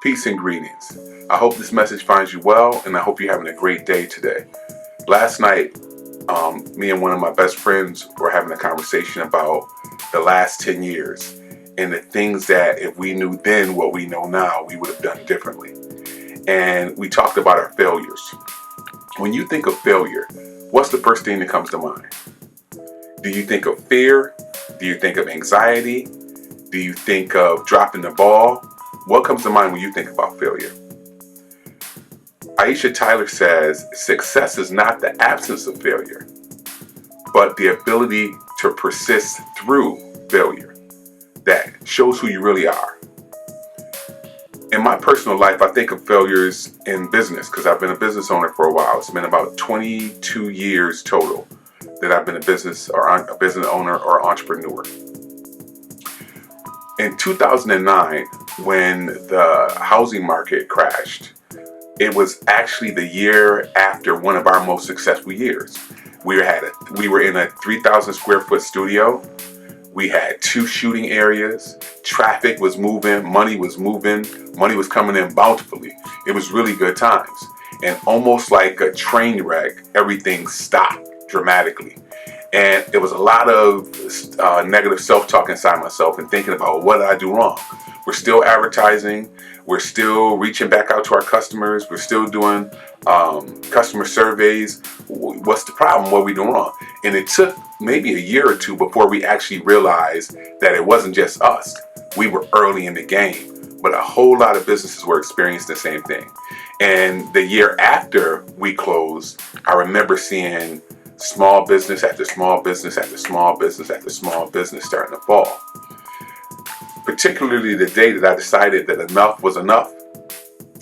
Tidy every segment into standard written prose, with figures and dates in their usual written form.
Peace and greetings. I hope this message finds you well, and I hope you're having a great day today. Last night, me and one of my best friends were having a conversation about the last 10 years and the things that if we knew then what we know now, we would have done differently. And we talked about our failures. When you think of failure, what's the first thing that comes to mind? Do you think of fear? Do you think of anxiety? Do you think of dropping the ball? What comes to mind when you think about failure? Aisha Tyler says, success is not the absence of failure, but the ability to persist through failure that shows who you really are. In my personal life, I think of failures in business because I've been a business owner for a while. It's been about 22 years total that I've been a business owner or entrepreneur. In 2009, when the housing market crashed, it was actually the year after one of our most successful years. We were in a 3,000 square foot studio. We had 2 shooting areas. Traffic was moving, money was coming in bountifully. It was really good times. And almost like a train wreck, everything stopped dramatically. And it was a lot of negative self-talk inside myself and thinking about what did I do wrong? We're still advertising. We're still reaching back out to our customers. We're still doing customer surveys. What's the problem? What are we doing wrong? And it took maybe a year or two before we actually realized that it wasn't just us. We were early in the game, but a whole lot of businesses were experiencing the same thing. And the year after we closed, I remember seeing small business after small business after small business after small business starting to fall. Particularly the day that I decided that enough was enough.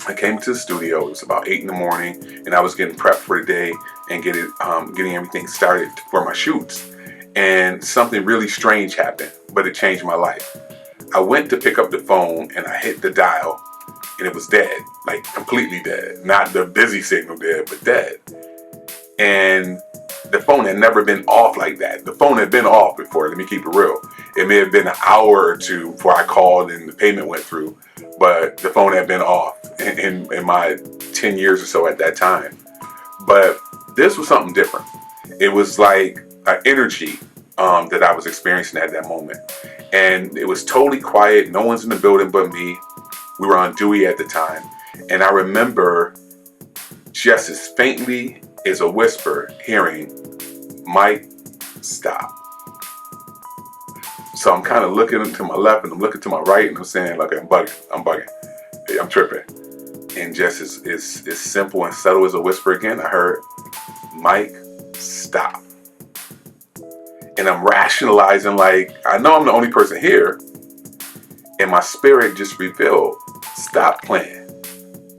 I came to the studio. It was about 8 in the morning, and I was getting prepped for the day and getting everything started for my shoots. And something really strange happened, but it changed my life. I went to pick up the phone, and I hit the dial, and it was dead, like completely dead. Not the busy signal dead, but dead. And the phone had never been off like that. The phone had been off before, let me keep it real. It may have been an hour or two before I called and the payment went through, but the phone had been off in my 10 years or so at that time. But this was something different. It was like an energy that I was experiencing at that moment. And it was totally quiet. No one's in the building but me. We were on Dewey at the time. And I remember just as faintly as a whisper hearing, "Mike, stop." So I'm kind of looking to my left and I'm looking to my right and I'm saying, like, I'm bugging, I'm tripping. And just as simple and subtle as a whisper again, I heard, "Mike, stop." And I'm rationalizing, like, I know I'm the only person here. And my spirit just revealed, stop playing.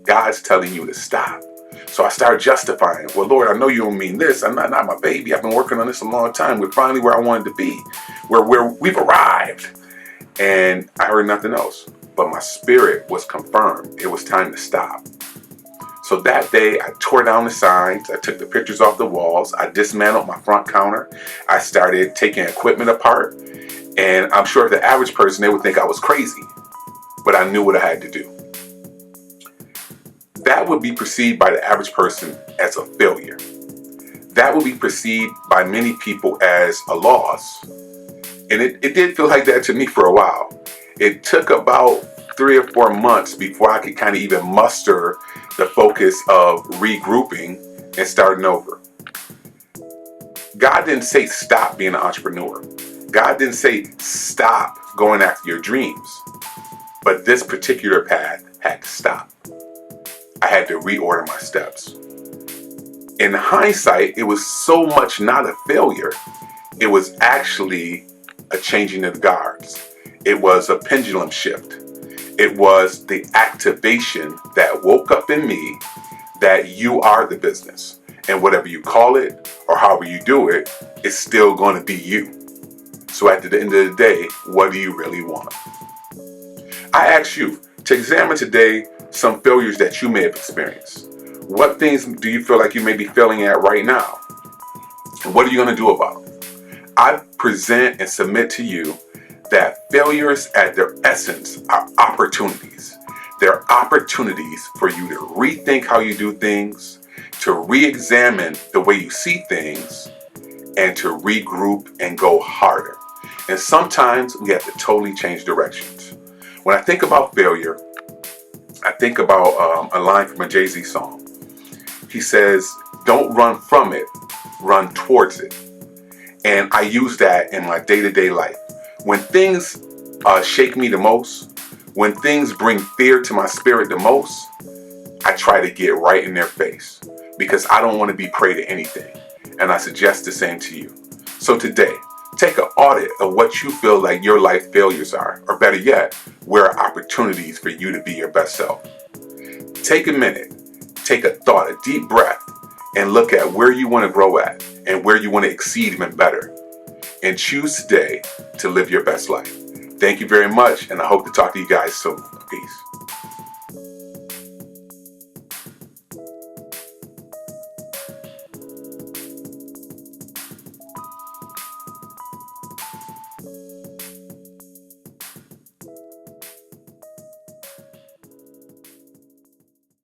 God's telling you to stop. So I started justifying, well, Lord, I know you don't mean this. I'm not my baby. I've been working on this a long time. We're finally where I wanted to be, where we've arrived. And I heard nothing else. But my spirit was confirmed. It was time to stop. So that day, I tore down the signs. I took the pictures off the walls. I dismantled my front counter. I started taking equipment apart. And I'm sure the average person, they would think I was crazy. But I knew what I had to do. That would be perceived by the average person as a failure. That would be perceived by many people as a loss. And it did feel like that to me for a while. It took about 3 or 4 months before I could kind of even muster the focus of regrouping and starting over. God didn't say stop being an entrepreneur. God didn't say stop going after your dreams. But this particular path had to stop. I had to reorder my steps. In hindsight, it was so much not a failure. It was actually a changing of the guards. It was a pendulum shift. It was the activation that woke up in me that you are the business. And whatever you call it or however you do it, it's still going to be you. So at the end of the day, what do you really want? I ask you to examine today some failures that you may have experienced. What things do you feel like you may be failing at right now? And what are you going to do about them? I present and submit to you that failures at their essence are opportunities. They're opportunities for you to rethink how you do things, to re-examine the way you see things, and to regroup and go harder. And sometimes we have to totally change directions. When I think about failure, I think about a line from a Jay-Z song. He says, don't run from it, run towards it. And I use that in my day-to-day life. When things shake me the most, when things bring fear to my spirit the most, I try to get right in their face because I don't want to be prey to anything. And I suggest the same to you. So today, take an audit of what you feel like your life failures are, or better yet, where are opportunities for you to be your best self. Take a minute, take a thought, a deep breath, and look at where you want to grow at and where you want to exceed even better. And choose today to live your best life. Thank you very much, and I hope to talk to you guys soon. Peace.